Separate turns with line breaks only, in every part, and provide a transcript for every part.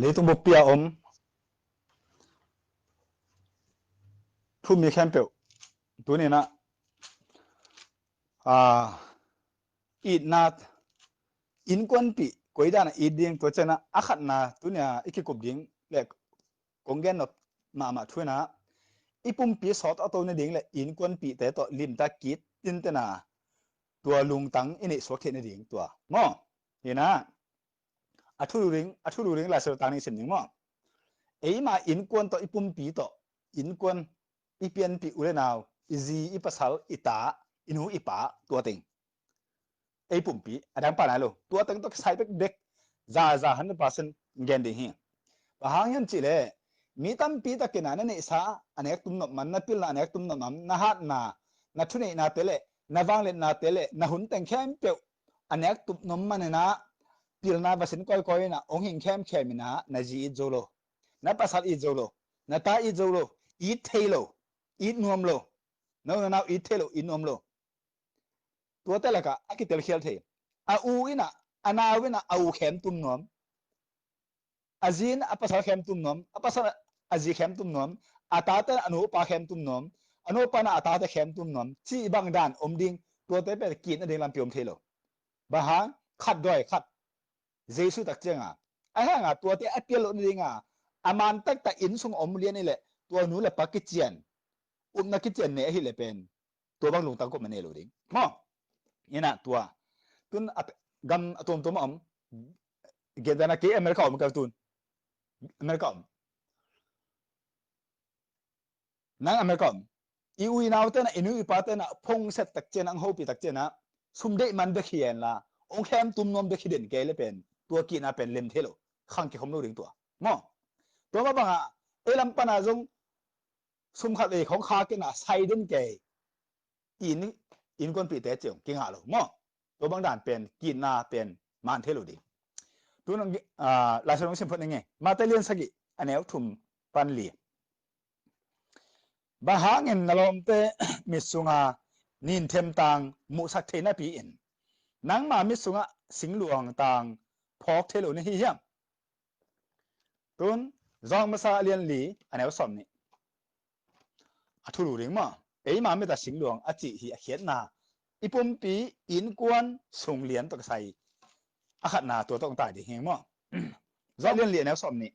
lấy tung bộ bia thu mi khen biểu tu này na ít na in quân bị quấy đàn ít điên tu chân na akhat na tu này ít cục điên lệ công gen nộp mà thôi na ít bung bị sót ở tu này điên lệ in quân bị thế to lim ta kít tin tên na tua lung tăng ini số thiện này điên tua ngõ vậy na thu điên là sự tăng này sinh ngõ ấy mà in quân to ít bung bị to in quân ít biến bị u nào gì ít pasal ita inu ipa tua ting ấy bung bị đang pa nào tua ting to sai bek dek za 100% gen đi hi và hàng nhân chỉ lệ mi tam pi ta kena na ne sa anek tum no man na pil na anek tum no nam na hat na thu ne na tele na wang le na tele na hun teng khem pe anek tum nom man na pil na basin koi na ong hing khem na ji jolo na pasal i jolo na ta i jolo i thelo i nuam lo no na i thelo i nuam lo tua tele ka akitel khel the a u ina ana wina au khem tum nom azin apasal khem tum nom apasal azi khem tum nom atata anu pa khem tum nom anu pa na atata khem tum nom chi bang dan ding tua te pe kin na ding lam piom thelo ba ha khat doi khat jesu tak chenga a ha nga tua te apel lo ninga aman tak ta in sung lian ni le tua nu le pa ki Cian na ki Cian ne hi le pen tua bang lung tang ko mane lo ding mo ina tua tun gam atom tom gedana ke America ka tun America nang America iui naw te na inu ipa te na phong set tak chen ang hopi tak chen na sumde man be khian la ong khem tum nom be khiden ke le pen tua ki na pen lem thelo khang ki khom lo ring tua mo to ba banga elam pana jong sum khat e khong kha ke na sai den ke in kon pi te chong ki nga lo mo to bang dan pen ki na pen man thelo di tu nang la sa nong sim phot nge ma te lien sagi anel thum pan li bahangin nalom te misunga nin them tang mu sak the na pi in nang ma misunga singluang tang phok thelo ni hiam tun zong masa lian li anel som ni athuru ring ma ei ma me ta singluang achi hi a khiat na ipum pi in kwan sung lian to sai akhat na to tong tai di heng mo zong lian li anel som ni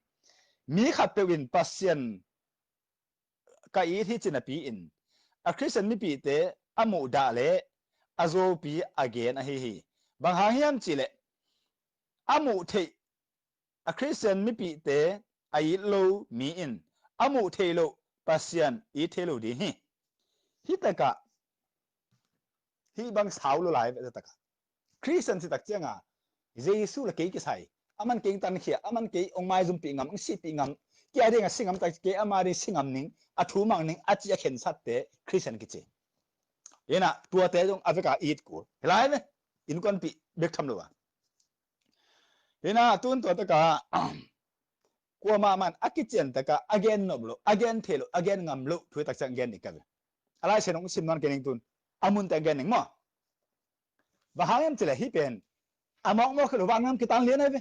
mi khat pe win pasian ka i thi china pi in a christian mi pi te amu da le azo pi again a hi bang ha hiam chi le amu the a christian mi pi te ai lo mi in amu the lo pasian i the lo di hi taka hi bang sao lo lai ve taka christian si tak chenga jesu la ke ki sai aman ke tan khia aman ke ong mai zum pi ngam si pi ngam ki ade nga singam tak ke amari singam ning athu mang ning achi a khen sat te christian ki che yena tua te jong aveka eat ko lai ne in kon pi bek tham lo wa yena tun to ta ka ko ma man akichen ta ka again no lo again thelo again ngam lo thu tak chang again ni ka alai se nong sim non ke ning tun amun ta again ning mo ba hayam chele hi pen among mo khlo ba ngam ki tan lien ave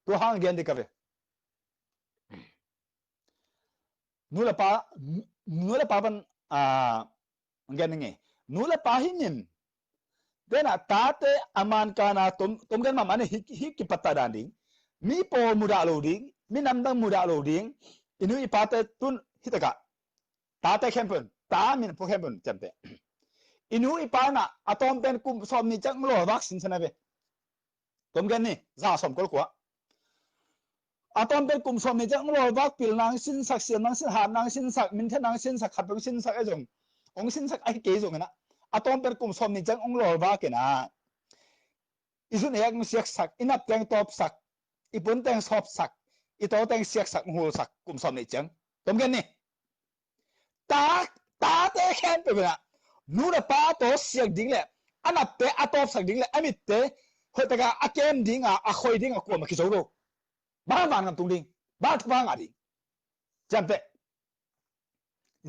to hang again di ka ve nula pa ban ngen nge nula pa hinin dena tate aman kana tom gan mamane hi ki patta danding mi po muda lo ding mi namdang muda lo ding inu ipate tun hitaka tate kempen ta min po kempen jampe inu ipana atom pen kum som ni chang lo vaccine sanabe tom gan ni za som kol kwa atom pen kum som ni chang lo vak pil nang sin sak sian nang sin han nang sin sak min the nang sin sak khat sin sak ajong ong sin sak ai ke jong na atom pen kum som ni chang ong lo va ke na izun yak mi siak sak inap teng top sak ipun teng sop sak ito teng siak sak hul sak kum som ni chang tom gen ni ta te khen pe na nu na pa to siak ding le anap te atop sak ding le amit te hoi ta ka akem ding a khoi ding a ko ma ki zo ro ba man ngam tung ding ba thwa nga ding jampe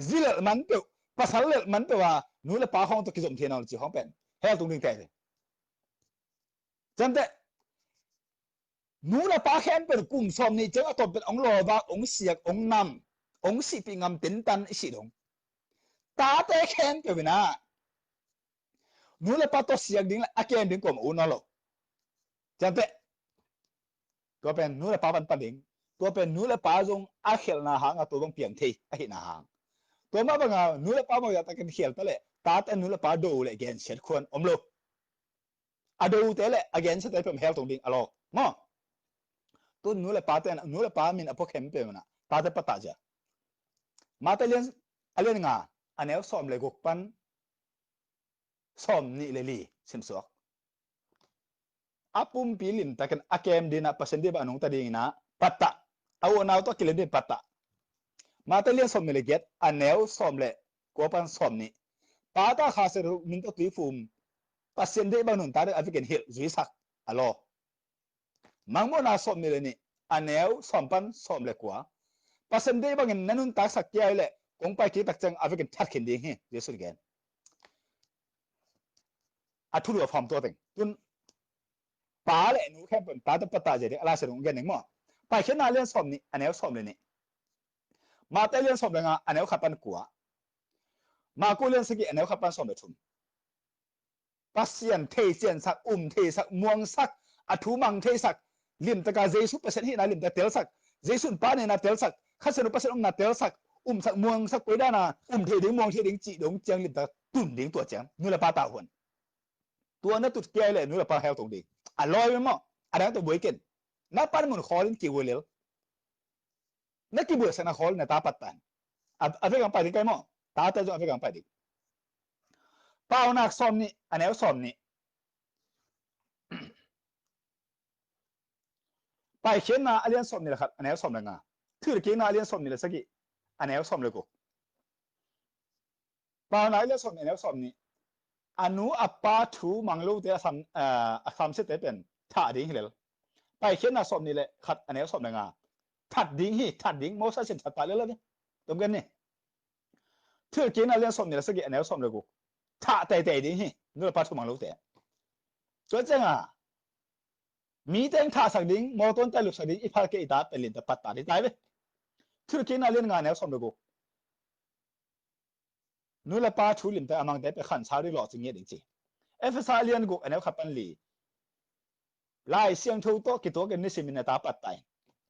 zilal man pe pasal man pe wa nu le pa hong to ki zom thiên nào chỉ hong pen hel tung ding te jampe นูละป้าแค้นเป็นกลุ่มสมนี่เจ้าตบเป็นองค์รอว่าองค์เสียกองค์นำองค์สิปีงำตินตันอิสิดงตาเตแค้นเป็นนะนูละป้าตัวเสียกดิ้งละอาเกนดิ้งกลมอุนอลจังเตตัวเป็นนูละป้าปันปันดิ้งตัวเป็นนูละป้าจงอาเขลนาหางตัวจงเปลี่ยนทีอาหินาหางตัวมาบังนูละป้ามาอยากตะกันเขียนตะเละตาแต่นูละป้าดูเลยเกนเสร็จควรอมโลอะดูเตะเลยอเกนเสร็จเป็นเฮลตรงดิ้งอะโลมั้งตัวนูละป้าแต่นูละป้ามินอพอเข้มเป็นนะตาแต่ปะตาจ้ะมาแต่เลี้ยงอะไรงาอันนี้สอมเลยกุกปันสอมนี่เลยลีสิมสวกอาปุ่มปีลิมแต่กันอาเกมดีนะเปอร์เซ็นต์ดีบ้านุ่งตาดีนะปัตตะเอาหน้าตัวกิเลนดีปัตตะมาแต่เลี้ยงสอมนี่เลยเก็ตอันนี้สอมเลยกุกปันสอมนี่ป้าตาข้าศึกมินตัวตีฟุมเปอร์เซ็นต์ดีบ้านุ่งตาดีอเมริกันฮิลจุยสักอะโลมังโมนาสอมนี่เลยนี่อันนี้สอมปันสอมเลยกว่าเปอร์เซ็นต์ดีบ้าเงินนั่นนุ่งตาสักกี่เลยคงไปคิดตักจังอเมริกันทัดขึ้นดีเฮ้ยเดี๋ยวสุดเกินอาทุเรศฟอร์มตัวเต็งตุนป้าเลยหนูแค่เป็นป้าตัวปตาเจดีอะไรเสร็จงเกินหนึ่งมั้งไปแค่นาเลี้ยงสอมนี่อันนี้สอมเลยนี่มาแต่เลี้ยงสอมเลยงะอันนี้ขับปันกัวมากูเลี้ยงสกิอันนี้ขับปันสอมเลยทุ่มปัสเซียนเทเซียนสักเทสักม่วงสักอาทุมังเทสักลิมตะกาเจสุเปอร์เซ็นต์ที่นาลิมตะเตลสักเจสุนป้าเนี่ยนาเตลสักข้าสนุเปอร์เซ็นต์นาเตลสักสักม่วงสักไปได้นะเทดิ้งม่วงเทดิ้งจีดงเจียงลิมตะตุ่นดิ้งตัวเจียงนู่นละป้าตาหุ่นตัวนั้นตุดแก่เลยนู่นละป้าเฮลตรงดิ้งอร่อยมั้งอันนั้นตัวบวยกินนับปันมันขอลินกี่วันแล้วนักกี่บวยสนะขอลินตาปัตตันอาเฟกันไปดิ้งไกมั้งตาแต่จงอาเฟกันไปดิ้งป้านักสอมนี่อันนี้สอมนี่ไปเขียนนาเรียนสอมนี่แหละครับอันนี้สอมเลยงาถือเขียนนาเรียนสอมนี่แหละสักกี่อันนี้สอมเลยกูป้านักเรียนสอมนี่อันนี้สอมนี่อนุอัปปาทูมังลูเตะสามสิบเตเป็นถ่าดิ้งเลยไปเขียนนาสอมนี่แหละขัดอันนี้สอมเลยงาถัดดิ้งถัดดิ้งโมซัสเซนถัดไปเลยเนี่ยตรงกันนี่ถือเขียนนาเรียนสอมนี่แหละสักกี่อันนี้สอมเลยกูถ่าเตะดิ้งนู่นป้าทูมังลูเตะก็จังมีแต่งท่าสักดิ้งมอต้นแต่ลุกสักดิ้งอีพาร์เกอีตาเป็นลินแต่ปัตตาดิตายไปถือกินอะไรงานแนวสมดุลนู่นละป้าชูลินแต่อามังแต่ไปขันชาดิหล่อจริงเงี้ยจริงเอฟซาเลียนกุกอันนี้ขับปันลีไล่เสียงทูโตกิโตกันนี่สิมินตาปัตตาย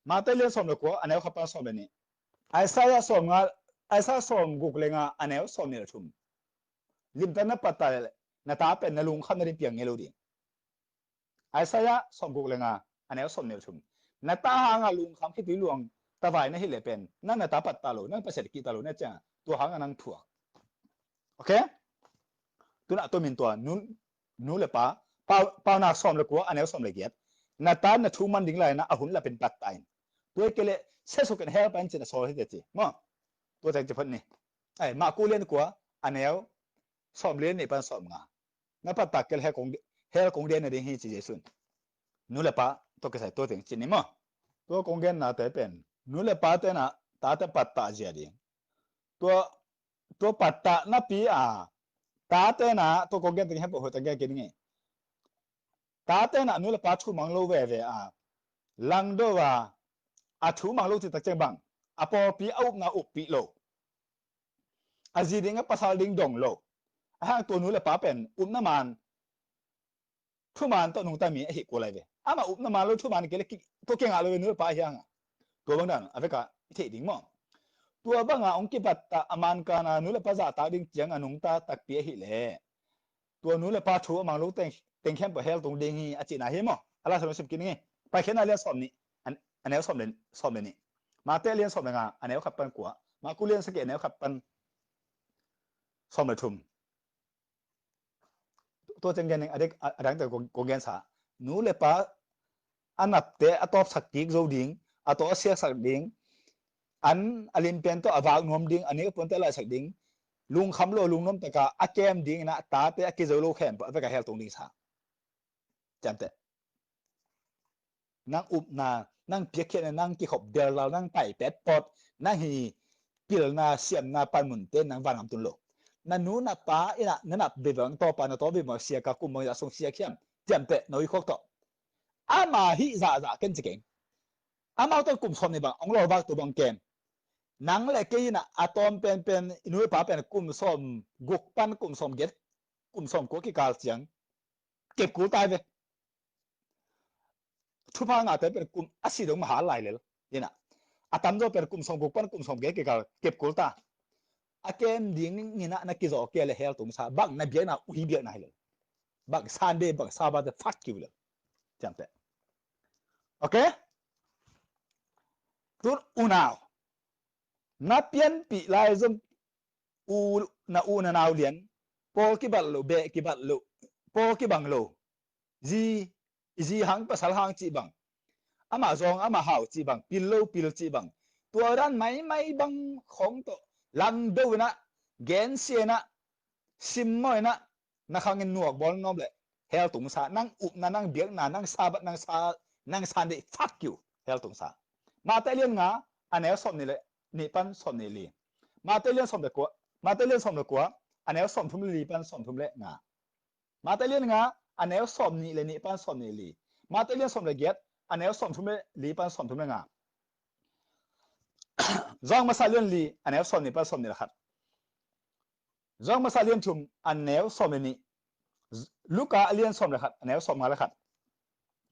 มาแต่เลียนสมดุลกูอันนี้ขับปันสมดุลนี่ไอ้ซาสมงาไอ้ซาสมกุกเลยงาอันนี้สมนี่ละชุมลินแต่นับปัตตายเลยนัตาเป็นนลุงขันนริเปียงเงลูดีไอ้สายสมกุกเลยงาอันนี้สมเนียชุมนัตตาหางาลุงคำคิดหลวงตะไวนั่นฮิเลเป็นนั่นนัตตาปัตตาลุนั่นเป็นเศรษฐกิจตาลุนั่นจ้าตัวหางานังถั่วโอเคตัวนั้นตัวมินตัวนู้เลยป้านักสมเลยกูอันนี้สมเลยเกียรตินัตตาเนี่ยทุ่มมันดิ้งเลยนะอาหุ่นละเป็นปัตตายตัวเกลี่ยเสียสุกันเฮลเป็นจีนโซ่ที่เด็ดจีมั้งตัวใจจะพ้นนี่ไอ้มากูเล่นกูอันนี้สมเล่นนี่เป็นสมงานับปัตตาเกลี่ยเฮลคงเดียนในดิ้งฮีจีเจสุนนู่นแหละป้าตัวเกษตรตัวถึงจีนนี่มั้งตัวคงเงินน่าจะเป็นนู่นแหละป้าแต่น่ะตาแต่ปัตตาเจียดิตัวปัตตานับปีตาแต่น่ะตัวคงเงินถึงให้พวกตัวเงินกินไงตาแต่น่ะนู่นแหละป้าชูมังโลเว่ลังโดว่าชูมังโลที่ตะเจงบังพอปีเอาหน้าอุปปีโลจีดิ้งกับภาษาดิ้งดงโลหางตัวนู่นแหละป้าเป็นน้ำมันทุมันตัวนุ่งตามีไอ้กูอะไรเว้ยมาน้ำมันแล้วทุมันเกล็ดตัวเก่งอะไรนู่นป้าเฮียงตัวบางด้านอเมริกาเที่ยดิ้งมั้งตัวบางองค์กิปัตตามันกันนู่นแหละภาษาตาดิ้งเจียงนุ่งตาตักเปียหิเล่ตัวนู่นแหละป้าชูมังลูเต็งแค่เปิดเฮลตรงดิ้งฮีอาจินาเฮมั้งอะไรสมัยสิบกินไงไปแค่นั้นเรียนสอบนี่อันนี้สอบเลยนี่มาเตเรียนสอบเลยงาอันนี้ขับปันกัวมากูเรียนสเก็ตอันนี้ขับปันสอบเลยทุ่มตัวจังเงินอะไรแต่กูเงินสานู่นเลยป้าอันนับเตะตัวสักกิกโจดิ้งตัวเสียสักดิ้งอันอลิมเปียนตัวอวากนวมดิ้งอันนี้ก็เป็นแต่ละสักดิ้งลุงคำโลลุงน้ำตะกาอาเกมดิ้งนะตาเตะกิโจโลแคมป์เอาไปกับเฮลตรงนี้สาจำเตะนั่งอุบนานั่งเปียกเขียนนั่งกี่ขบเดียวเรานั่งไต่เป็ดปอดนั่งฮีปิลนาเสียมนาปันมุนเต้นนั่งวางน้ำตุนโลนั่นนู้นป้าอีน่ะนั่นนับเบบังต่อปานต่อเบบังเสียกับกุมมังยาส่งเสียเข้มจำเตะน้อยข้อต่อ อามาฮิจ่าเก่งจะเก่งอามาต้องกลุ่มสมนี่บังองเราบักตัวบังเกมนังเล็กกินอ่ะอะตอมเป็นอินุยป้าเป็นกลุ่มสมกุกปันกลุ่มสมเก็ตกลุ่มสมกุกกิกาเสียงเก็บกูตายไปทุพางาเป็นกลุ่มอาศิดงมหาลัยเลยนี่นะอะตามตัวเป็นกลุ่มสมกุกปันกลุ่มสมเก็ตกิกาเก็บกูตาอะเกมดิ้งนี่นะนักกิจโอเคเลยเฮลตุมซาบักนับเบียนะอุยเบียนะเลยบักซันเดย์บักซาบัดฟักคิวเลยจำเป็นโอเคตัวอุณาวนับเพียนปีลายจมอูนานาเลียนพอกิบัลโลเบกิบัลโลพอกิบังโลจีหังภาษาหังจีบังอามาจงอามาหาวจีบังปิลจีบังตัวรันไม่บังของตัวลังดูนะเกนเซียนะซิมมอยนะนักขังเงินหนวกบอลน้อมเลยเฮลตุงซานั่งอุบนะนั่งเบียกนะนั่งซาบัดนั่งซานเดฟักอยู่เฮลตุงซามาแต่เลี้ยงงาอันนี้สมนี่เลยนี่ปันสมนี่ลีมาแต่เลี้ยงสมเด็กกว่ามาแต่เลี้ยงสมเด็กกว่าอันนี้สมทุ่มลีปันสมทุ่มเละงามาแต่เลี้ยงงาอันนี้สมนี่เลยนี่ปันสมนี่ลีมาแต่เลี้ยงสมเด็กเกียรอันนี้สมทุ่มเละลีปันสมทุ่มเละงาจองมาซาเลียนลีอันนี้สมนี่ปันสมนี่แหละครับจองมาซาเลียนทุ่มอันนี้สมนี่ลูกาเลียนสมเลยครับอันนี้สมมาแล้วครับ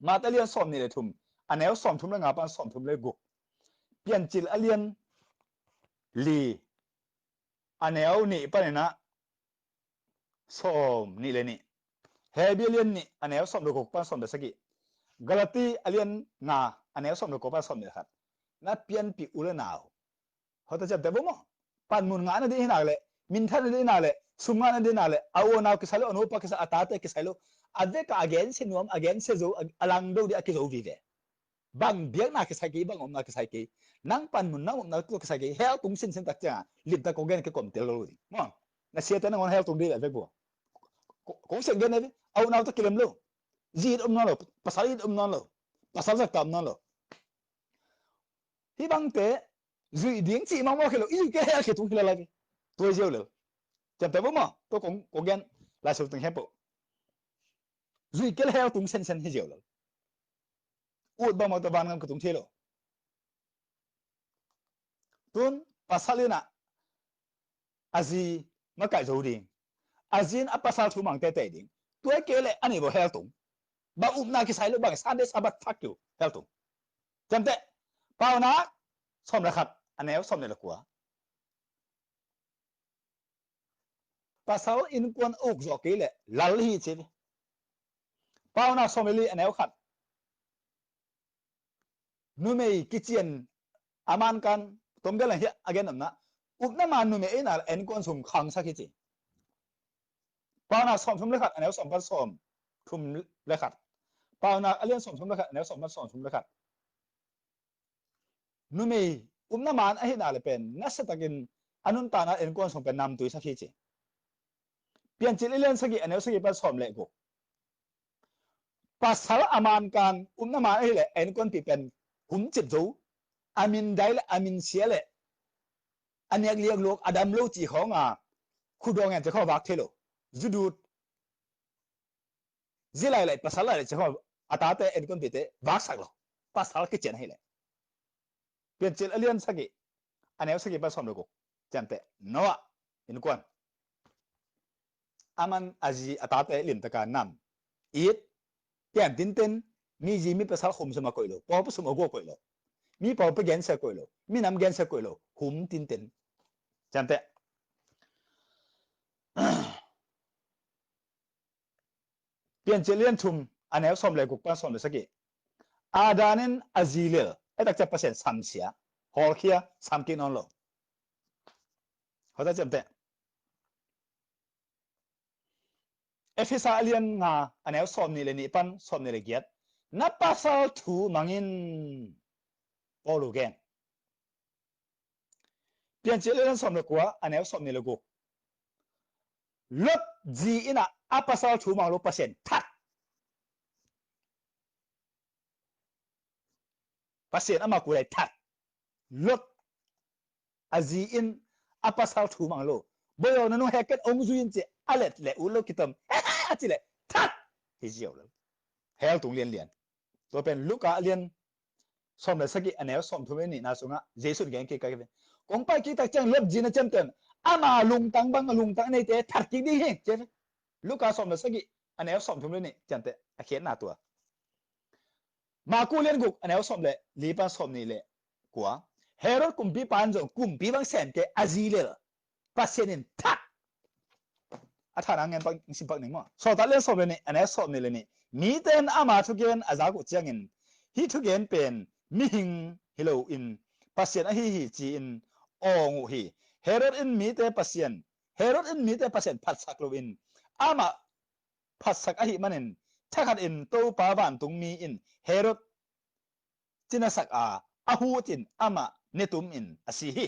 มาแต่เลียนสมนี่เลยทุ่มอันนี้สมทุ่มเละงาปันสมทุ่มเละกุกเปลี่ยนจิลเลียนลีอันนี้นี่ปันนะสมนี่เลยนี่เฮเบียเลียนนี่อันนี้สมโลกุกปันสมเดสกี้กาลาตีเลียนงาอันนี้สมโลกุกปันสมเดครับนับเปลี่ยนปีอุลนาวเขาจะจับแต่บ่มั้งปันมุนงานนั่นได้นาเลยมินทันนั่นได้นาเลยสุงานนั่นได้นาเลยเอานาวกิสาโลอนุปกิสาอัตตาเตกิสาโลอันเดกอเกนเซนวมอเกนเซโซอลังดูดิอกิโซวีเวบางเบียกนากิสากีบางอมนากิสากีนังปันมุนนังอมนาตัวกิสากีเฮลตุงสินตักจ้าลิบตะโกเกนกิกอมเตลโลดิมั้งน่าเสียแต่นังวันเฮลตุงดีเลยเว้ยบัวคงเสียเงินเลยเอานาวตะกิลมโลจีดนั่นโลภาษาจีดนั่นโลภาษาจักรนั่นโลที่บางเตะจีดิ้งจีมังว่าเขาอีกแค่เฮลตุงฮิลาลากีตัวเจ้าเลยจำแต่บ่มั้งตัวคงเกนลายสุดตึงเฮปโปจีแค่เฮลตุงเซนให้เจ้าเลยอุดบ้ามาตัวบ้านกันก็ตุงเที่ยวตุนภาษาลีน่ะอาจีมาไก่โจดิ้งอาจีนอัปภาษาทุ่มังเตะดิ้งตัวเกล้อันนี้บ่เฮลตุงบางอุบนาคิสายลูกบางสันเดสอาบัดฟักอยู่เฮลตุงจำแต่เปล่านะสมนะครับอันนี้สมเนี่ยละกว่าภาษาอินกวนอุกจอกเกล้ลัลฮีเช่เปล่านะสมเลยอันนี้ขัดนูเมย์กิเชียนอามันกันตรงกันเลยอาเกนนั่นนะอุบน้ำมันนูเมย์น่ะเอ็นกวนสุ่มขังสักทีเปล่านะสมทุ่มเลยขัดอันนี้สมพันสมทุ่มเลยขัดเปล่านะเรื่องสมทุ่มเลยขัดอันนี้สมพันสมทุ่มเลยขัดนูเมย์อุบน้ำมันไอ้น่ะเลยเป็นนักสตะกินอันนั้นตานะเอ็นกวนสุ่มเป็นนำตัวสักทีเปลี่ยนจิตเรื่องสักทีอันนี้สักทีเป็นสมเลยกูภาษาอามันกันอุบน้ำมันไอ้เลยเอ็นกวนปีเป็นหุ่นจิตจูอามินได้ละอามินเสียเลยอันนี้เรียกลูกอดัมลูกจีของคุณดวงเงินจะเข้าวักเทโลจุดูจิไลเลยภาษาอะไรจะเข้าอัตตาเตเอ็นคนพิเตวักสักหรอภาษาคิดเจนให้เลยเปลี่ยนจิตเลียนสักกี่อันนี้สักกี่ภาษาลูกจำเตโน่เอ็นคนอามันอาจีอัตตาเตลินตะการนำอีดเปลี่ยนตินตินมีจีมีภาษาขุมสมาคุยโลพอภาษาโมกุคุยโลมีพอไปเกนเซคุยโลมีน้ำเกนเซคุยโลขุมตินตินจำเตเปลี่ยนเจเลียนทุมอันนี้สมเลยกุปปันสมเลยสักกี่อาดานินอาจีเลไอ้ตักจะเปอร์เซ็นต์3เสียฮอลเคีย3กินนโลเขาจะจำเตเอฟเอสอาเลียนงาอันนี้สมนี่เลยนี่ปันสมนี่เลยเกียรนับภาษาทูมังอินโอลูเกนเปลี่ยนเจเลียนสมเลยกว่าอันนี้สมนี่เลยกูลบจีอินะอัปภาษาทูมังลบเปอร์เซ็นต์ทัดเปอร์เซ็นต์อามากูเลยทัดลบอาจีอินอัปภาษาทูมังโลบอยนั่นนู่นเฮกันองจุยินเจอเล็ดเละอุโลกิตมเฮ้จิเละทัดฮิจิโอเลยเฮลตุงเลียน ตัวเป็นลูกาเลียนสมเลยสักกี่อันเนี้ยสมทุเรนี่น่าสงะเจสุนแกงกี่กันกงไปกี่ตาจังเล็บจีนจังเต็นอามาลุงตังบังลุงตังในเตะทัดกี่ดีเฮงเจ้ลูกาสมเลยสักกี่อันเนี้ยสมทุเรนี่จังเตะเขียนหน้าตัวมากูเลียนกุกอันเนี้ยสมเลยลีปันสมนี่เลยกัวเฮโรดกุมปีปานจงกุมปีบังเซนเกอาซีเลยปัสเซนินทัดอาทานังเงินปังสิบปังหนึ่งมั้งสอดเล่นสมเลยนี่อันเนี้ยสมนี่เลยนี่มีเต้นอามาทุกเย็นอาจากุจังเงินฮิทุกเย็นเป็นมิหิงฮิโลอินปัสเซนอะฮิจีอินโองูฮีเฮโรดอินมีเต้ปัสเซนเฮโรดอินมีเต้ปัสเซนพัดสักโลอินอามาพัดสักอะฮิมันอินถ้าขัดอินโตปาบานตุงมีอินเฮโรดจินาสักอาหูจินอามาเนตุมอินอาซีฮี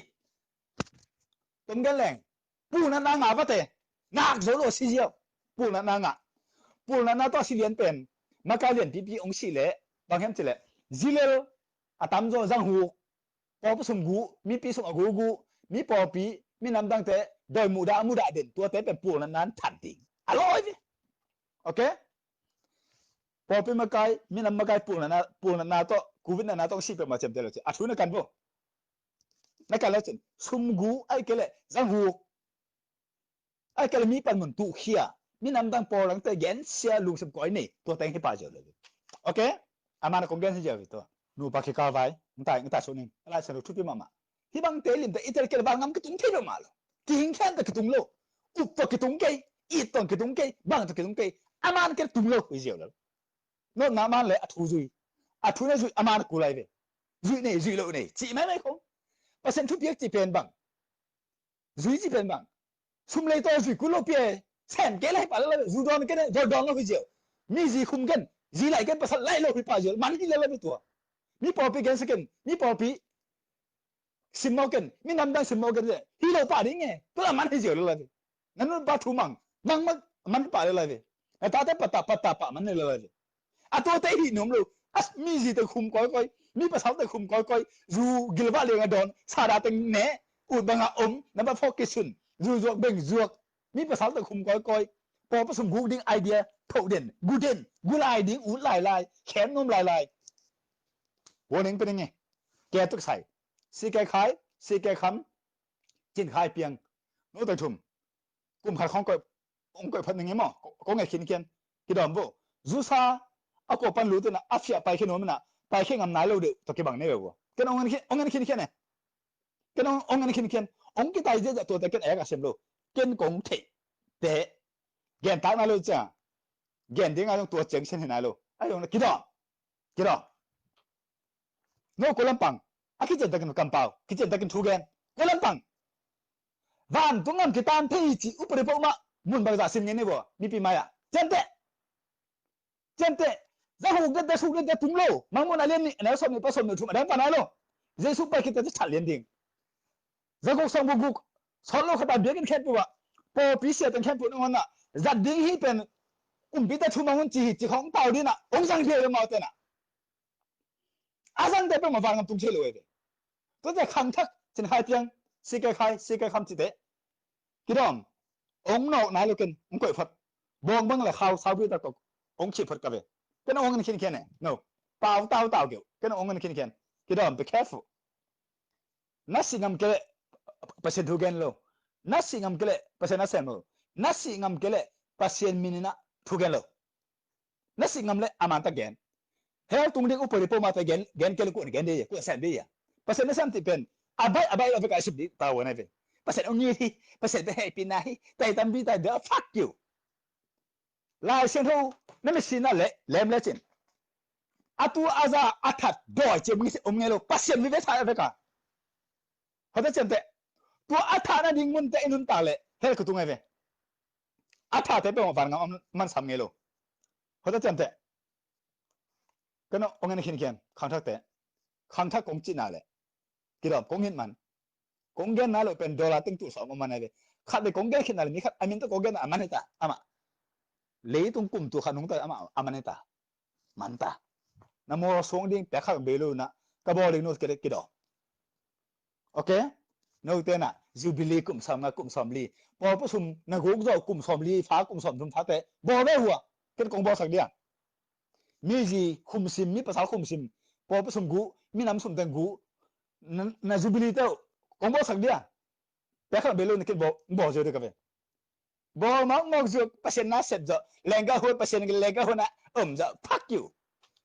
ตุมกันแรงปูนันนางาปะเตนักโซโลซีเจียวปูนันนางาปูนันนาตัวสิเลียนเป็นมาการเลียนพีพีองสิเล่บางแห่งสิเล่จิเลลอาตามโจจังหูปอปสุงกูมีปีสุงอกูกูมีปอปีมีน้ำดังเตโดยมุดาเด่นตัวเตเป็นปูนันนั้นทันติงอร่อยโอเคพอเป็นมาไกลมีน้ำมาไกลปูนันนาตัวกูวินนาต้องสิเป็นมาเจ็บเดียวเลยอัดทุนกันบ่นักการเล่นสุมกูไอ้เกล่จังหูไอ้เกล่มีปันมุนตุเขียมีน้ำดังปอหลังแต่เย็นเสียลุงสมก้อยนี่ตัวแต่งให้ป้าเจอเลยโอเคอามาคงเกนสิเจอตัวนูปากขี้กาวไว้มึงตายส่วนนึงอะไรสนุกทุกที่มาที่บางเตลิมแต่อิตาลีเกลบางงามกระตุ้งเที่ยวมาแล้วกินแค่แต่กระตุ้งโลอุปกระตุ้งเกยอีตอนกระตุ้งเกยบางตัวกระตุ้งเกยอามันกระตุ้งโลไปเจอแล้วโน่นน้ำมันเลยอัดหูจุยเนี่ยจุยอามันกูไล่ไปจุยโลเนี่ยจีไม่คงเปอร์เซ็นต์ทุกอย่างจีเป็นบางจุยจีเป็นบางซุ่มเลยตัวจุยกูโลเปียแสนเกล้ไปแล้วจุดอนกันเนี่ยจุดอนโลไปเจอมีจีคุมกันจีไล่กันภาษาไล่โลไปป้าเจอมันที่เล่ไปตัวมีปอปีกันสักกันมีปอปีสิมมอกันมีน้ำดังสิมมอกันเลยฮีโร่ป่าดิ้งไงตัวมันให้เจอเลยนั่นป่าทุ่มังมันป่าเลยแต่ตาแต่ปัตตามันเลยอ่ะตัวเตะหินนุ่มเลยอ่ะมีจีแต่คุมก้อยมีภาษาแต่คุมก้อยจูกิลบาเลียงดอนซาดาตึงเนะอุดบังอานั่นเป็นโฟกัสซุนจูเบ่งจวกมีภาษาแต่คุมก้อยพอผสมกูดิ้งไอเดียโถเด่นกูไล่ดิ้งอุดไล่แขนนุ่มไล่วันนี้เป็นยังไงแกตุกใส่สีแกขายสีแกคำจินขายเปียงโน้ตทุ่มกลุ่มขายของก็องค์ก็พันยังไงมั้งก็ไงคินกี่ดอมบ่จูซาอากูปันรู้ตัวน่ะอาฟิอาไปแค่โน้มน่ะไปแค่งำนาโลเดตัวกี่บังเนี่ยบ่กันองค์นั้นคินเนี่ยกันองค์นั้นคินองค์กี่ตายเจ๊ตัวแต่กันเอกอาเซมโลกันกงเทเตะแกนตายมาโลจ้าแกนดิ้งอะไรตัวเจ๋งเช่นไหนโลไอ้ตรงนั้นกี่ดอมโน้กุลัมปังอาคิดจะดักนกัมเปาคิดจะดักนทูเกนกุลัมปังวันตรงนั้นคิดตามที่จีอุปริปมามุนบางจากสิ่งนี้บ่มีปีมาเจนเตจะหูกันแต่สุกันแต่ทุ่งโลมังมุนอะไรนี่เนี่ยสมนี่ผสมนี่ทุ่มอะไรปานนั้นโลเจสุไปคิดจะฉันเลี้ยงดิ่งจะกูส่งบุกสอนโลกขับเบียกันแค่ปัวพอพิเศษตั้งแค่ปัวนั่นน่ะจัดดิ่งให้เป็นปีแต่ทุ่มมังมุนจีของเต่าดิน่ะองสังเกตมาเตน่ะอาสังเตเป็นมาฟังกันตุ้งเชลเลยตัวจะขังทักจินหายเพียงสีแกคำจิตเตกี่ดอมองนอกนายลูกกันองก่อยฟัดบองบังเลยข่าวสาวพิตาตกองฉีดฟัดกันไปกันองกันคินเนี่ย no เต่าเกี่ยวกันองกันคินกี่ดอม be careful นัสสิงห์กเล่ภาษาทุกอย่างโลนัสสิงห์กเล่ภาษานัสเซมโลนัสสิงห์กเล่ภาษามินินะทุกอย่างโลนัสสิงห์เล่อามันตะแกนเฮ้ยตุ้งเด็กอุปริปมาตะแกนเกลกูเดียกูเซนเดียภาษานัสเซมติเป็นabaiเราไปกันสิบดีตาวนะเว้ยภาษาองค์นี้ภาษาเป็นปีไหนแต่ตั้มบีแต่เดี๋ยว fuck you ลายเส้นหูนั่นไม่ใช่นั่นแหละเล่มเล่จินอัตัวอาซาอัฐดอยเจ็บมึงสิองค์นี้เราภาษาไม่ได้ใช้ไปกันเขาจะเจ็บแต่ตัวอัฐนั่นดิ่งมันแต่อินุนตาเลยเฮ้ยกูตุ้งไงเว้ยอัฐแต่เป็นวันงมันสามเงี้ยเราเขาจะเจ็บแต่ก็น้ององค์นี้คินขังทักแต่ขังทักกงจีน่าเลยกี่ดอกกงเงินมันกงเงินนั่นเราเป็นดอลลาร์ตั้งตัวสองมันเลยขัดเลยกงเงินขึ้นนั่นนี่ขัดอามินตัวกงเงินอามันนี่ตาอามาเลยตรงกลุ่มตัวขนมตัวอามันนี่ตามันตาน้ำมันส่งดิ่งแต่ข้าวเบลูนะกระบอกเลยนู้นกี่ดอกโอเคนู้นเต้นจูบิลีกลุ่มสามลีพอผสมนักกู้จะกลุ่มสามลีฟ้ากลุ่มสามทุ่มฟ้าแต่บอกได้หัวเป็นกงบอกสักเดียว มีจีคุมซิมมีภาษาคุมซิมพอผสมกูมีน้ำสมแตงกูน่าจูบิลิเต้คงบอกสักเดียแต่ข้าเบลล์นี่คิดบอกเจอเด็กกันบอกมองจูภาษาหน้าเสร็จจ้ะแรงก้าหัวภาษาเล็กก้าหัวน่ะจ้ะพักอยู่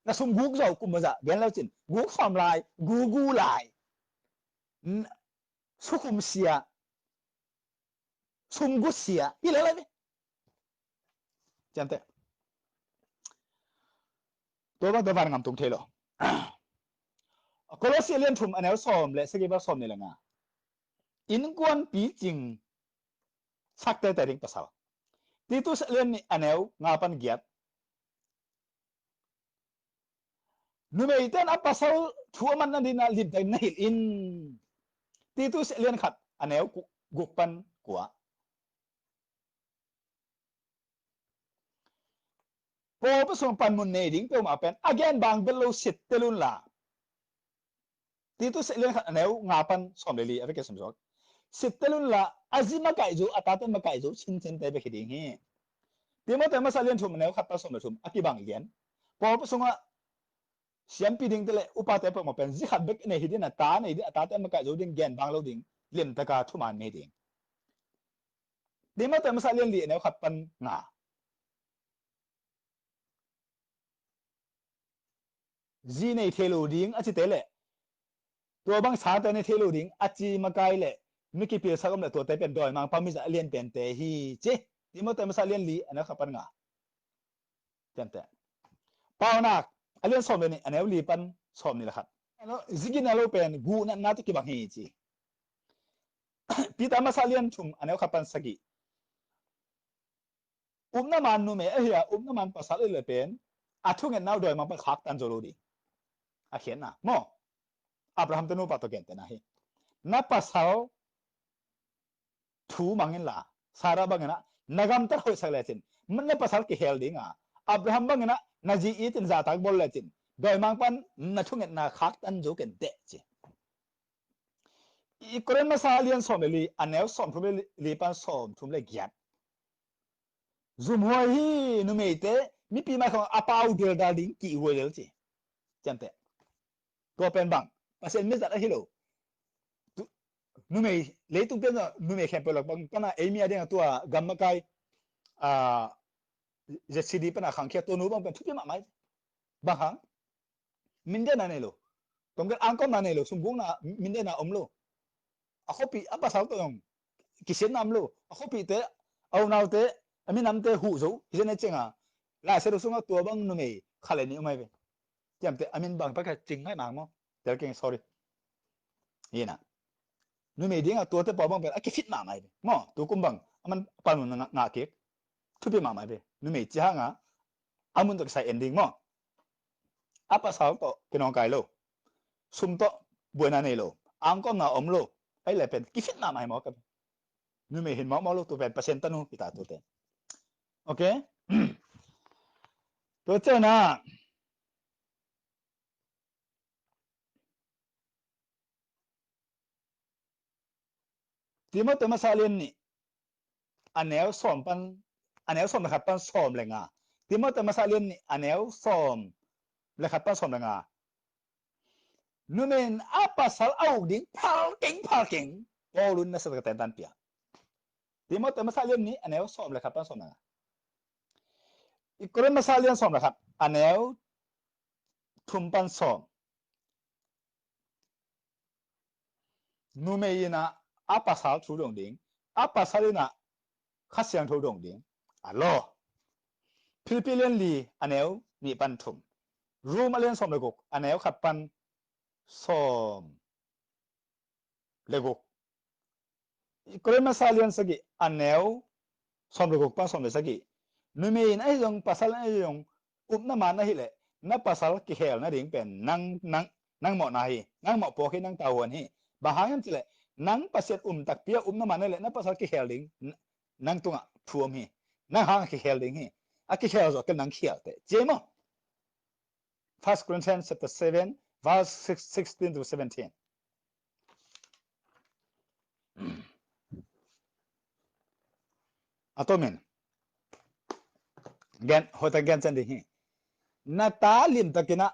น่าสมกูก็จะคุมมาจ้ะเบลล์จินกูฟอร์มไลน์กูไลน์สุขุมเสียสมกูเสียอีเล่อะไรจันเต้ตัวบ้านงามตรงเทโลก็เลยเสียเลี้ยนทุ่มอันนี้ซ้อมเลยสกิบซ้อมนี่แหละงาอินกวนปีจริงสักแต่ดิ่งภาษาที่ตัวเสียเลี้ยนนี่อันนี้งาปันเกียรตินู่นไม่เต้นอัปภาษาทัวมันนั่นดินาลิบแต่ไม่อินที่ตัวเสียเลี้ยนขัดอันนี้กุกปันกัวพอผสมปันมุนเนดิ่งเป้ามาเป็น again บางเบลล์สิทธิ์เตลุนละที่ตัวเสียเลี้ยนขัดอันนี้งาปันซ้อมเลยลีอะไรกันสมมติสิทธิ์เตลุนละอาจิมาไก่จูอัตตาเตมาไก่จูชินเตไปคิดดิ่งฮีที่มันแต่มาเสียเลี้ยนทุ่มอันนี้ขัดผสมเลยทุ่มอากิบางเลียนพอผสมว่าเสียงปีดิ่งเตลอุปาเตปมาเป็นจิขัดเบกในหิดินอัตตาในหิดิอัตตาเตมาไก่จูดิ่งแกนบางเราดิ่งเลี้ยนตะกาทุ่มอันนี้ดิ่งที่มันแต่มาเสียเลี้ยนลีอันนี้ขัดปันงาจีในเทโลดิ่งอาจิเตเลตัวบางชาติในเทโลดิ่งอาจิมาไกลเลมิกิเปียสักคำเลยตัวเตเป็นดอยมังพามิจะเลียนเป็นเตฮีเจที่มันแต่มาเลียนลีอันนี้ขับปันงาจันเตปาวนักเลียนสอมเลยนี่อันนี้ลีปันสอมนี่แหละครับแล้วซิกินาโลเป็นกูนั่นน่าจะกี่บางฮีจีปีตามาเลียนชุมอันนี้ขับปันสกิน้ำมันนู่นเมเฮียน้ำมันภาษาเลยเป็นอาทุกเงินน่าดอยมังเป็นขักตันโจโลดีอาเขียนนะโมอับราฮัมตโนปัตโตเกนเตนะฮีนับภาษาทูมังเงินละสาระบางเงินนะนักการตะโหยสักเลยจินมันนับภาษาเกี่ยวดิ้งอ่ะอับราฮัมบางเงินนะนาจีอีตินจัตักบอลเลยจินโดยมังปันนัทุกเงินนะขักตันโจเกนเตจิอีกคนมาซาเลียนสอมเลยอันนี้สอมทุ่มเลยลีปันสอมทุ่มเลยเกียรซูมหัวฮีนุ่มเอเตมีปีมาของอาปาวเดลดาดิ้งกี่หัวเดลจิจันเตตัวเป็นบังภาษาไม่จัดอะไรโลนุ่มเอเลยตุ้งเป็นนุ่มเอแค่เปลือกบางปันเอมีอะไรเนี่ยตัวกัมมะไกเจสซีดีปันขังแค่ตัวนู้นบางเป็นทุกอย่างไม่บางครั้งมินเดนั่นเองโลตรงกันอังก็นั่นเองโลสมบูรณ์นะมินเดน่ะโลaku pi apa sahaja tu yang kisah nam lo aku pi te au nau te ami nam te hu zo kisah ni cenga lah seru sunga tua bang nu mei khale ni umai be jam te amin bang pakai cing hai mang mo ter keng sorry ina nu mei dia tua te pa bang be aki fit ma mai be mo tu kum bang aman pan mun nga ke tu pi ma mai be nu mei cha nga amun to sai ending mo apa sahaja to kinong kai lo sum to buena nei lo ang ko na om loไอ้เลยเป็นกิฟิตนาไม่หมอกับนู่นไม่เห็นหมอลูกตัวเป็นเปอร์เซ็นต์ตั้งนู้นพิตาตัวเต็มโอเคตัวเจ้านะที่มันตัวมาซาเลียนนี่อันแนวซ้อมปันอันแนวซ้อมนะครับปันซ้อมเลยงาที่มันตัวมาซาเลียนนี่อันแนวซ้อมเลยครับปันซ้อมเลยงานู่นเป็นอาปัสสาวะดิ้งพาเก่งโอ้รุ่นนั้นสุดก็เต็มตันเปียที่มันตัวมาซาเลียนนี่อันแนวซ้อมเลยครับปันซ้อมเลยงาอีกคนมาซาเลียนซ้อมเลยครับอันแนวทุ่มปันซ้อมนู่นไม่ยินะอาปัสสาวะทุรงดิ้งอาปัสสาวะนะข้าเสียงทุรงดิ้งอัลโหลพิลเลียนลีอันแนวนี่ปันทุ่มรูมาเลียนซ้อมเลยกุกอันแนวขับปันซ้อมเลยกุกอีกคนมาซาเลียนสกิอันแนวซ้อมเลยกุกปันซ้อมเลยสกินู่นไม่ยินไอ้ยงภาษาไอ้ยงน้ำมันนะฮิเล่นับภาษาเกี่ยวนะดิ้งเป็นนั่งหมอนาฮีนั่งหมอปอกีนั่งตาวันฮีบางครั้งจิเล่นั่งภาษาตักเปียน้ำมันนั่นแหละนับภาษาเกี่ยวดิ้งนั่งตรงอ่ะทัวร์ฮีนั่งหางเกี่ยวดิ้งฮีอาเกี่ยวก็นั่งเกี่ยวแต่เจมั้ง 1 Corinthians chapter 7 verse 16 to 17อะตัวมินแกนหัวตะแกนจันดีฮี na ta lim takina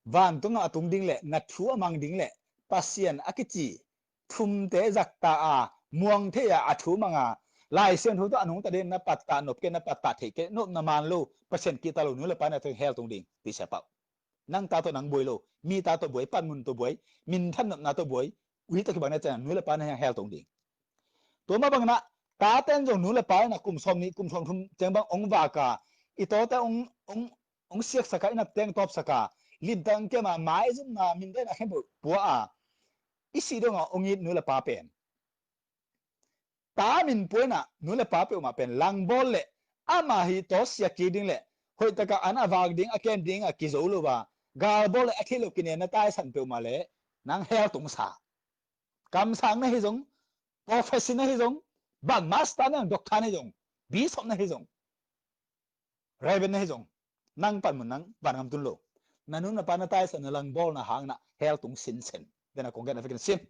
van tunga atung ding le na thu amang ding le pasian akichi thum te zakta a muang the ya athu manga lai sen hu to anung ta den na patta nop ke na patta the ke nop na man lo pasien ki ta lo nu le pa na theng hel tung ding ti sa pa nang ta to nang boi lo mi ta to boi pan mun to boi min than na to boi wi to ki bang na cha nu le pa na hel tung ding to ma bang na ta ten jong nu le pa na kum som ni kum som thum cheng bang ong wa ka i to ta ong siak saka ina teng top saka lim tang ke ma mai zum na min de na khem bu a isi do nga ongit nu le pa pen ta min puena nu le pa pe ma pen lang bol le ama hi to sia ki ding le hoi ta ka an awag ding aken ding a ki zo lo ba gal bol le akhilo kine na tai san pe ma le nang hel tung sa kam sang na hi jong professional hi jong bang master na doctor na jong bi som na hi jong raven na hi jong nang pan mun nang ban ngam tun lo nanu na pa na tai san na lang bol na hang na hel tung sin sen de na kong gen na fikin sim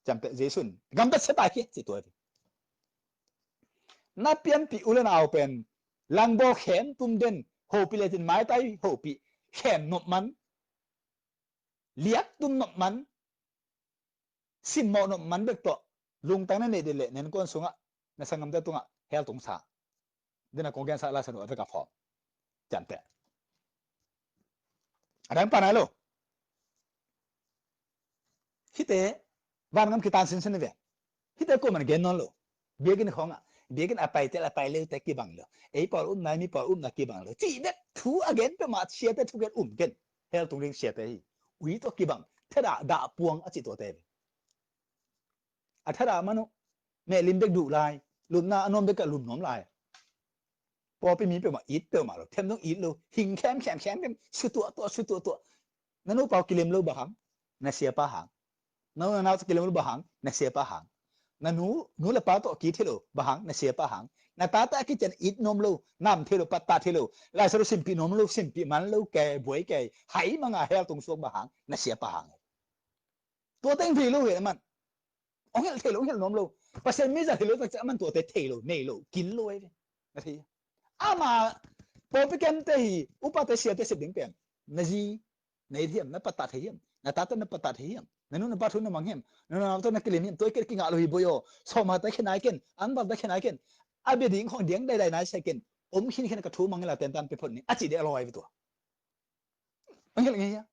jam te jesun gam ta se ta ki chi to na pian pi ulen au pen lang bo khem tum den ho pi le tin mai tai ho pi khem nop man liak tum nop man sim mo nop man bek to lung tang na ne de le nen kon sunga na sangam da tunga hel tung sa de na kong gen sa la san wa ka phom jam te adang pa na lo hite van ngam kitan sin sin ve hite ko man gen non lo begin khonga begin apai le te ki bang lo ei por na mi por na ki bang lo chi de thu again pe ma sia te thu gen gen hel tung ring sia te hi wi to ki bang thada da puang a chi to te a thada manu me lim bek du lai lum na anom bek ka lum nom lai po pe mi pe ma it pe ma lo them dong it lo hing khem su to nanu pau kilim lo ba hang na sia pa hang na kilim lo ba hang na sia pa hang na nu le pa to ki thilo bahang na sia pa hang na ta ta ki chen it nom lo nam thilo patta thilo la so sim pi nom lo sim pi man lo ke boi ke hai manga hel tung sok bahang na sia pa hang to teng phi lo he man ong hel nom lo pa sen mi za thilo ta man to te thilo nei lo kin lo e na thi ama po pe kem te hi upa te sia te se ding pem na ji nei thiam na patta thiam na ta ta na patta thiam nanu na pathu na manghem nanu na to na kilim to ke ki nga lo hi boyo so ma ta khenai ken an ba ta khenai ken a be ding khong ding dai nai second om khin khen ka thu mang la ten tan pe phon ni a chi de loi to ang hel nge ya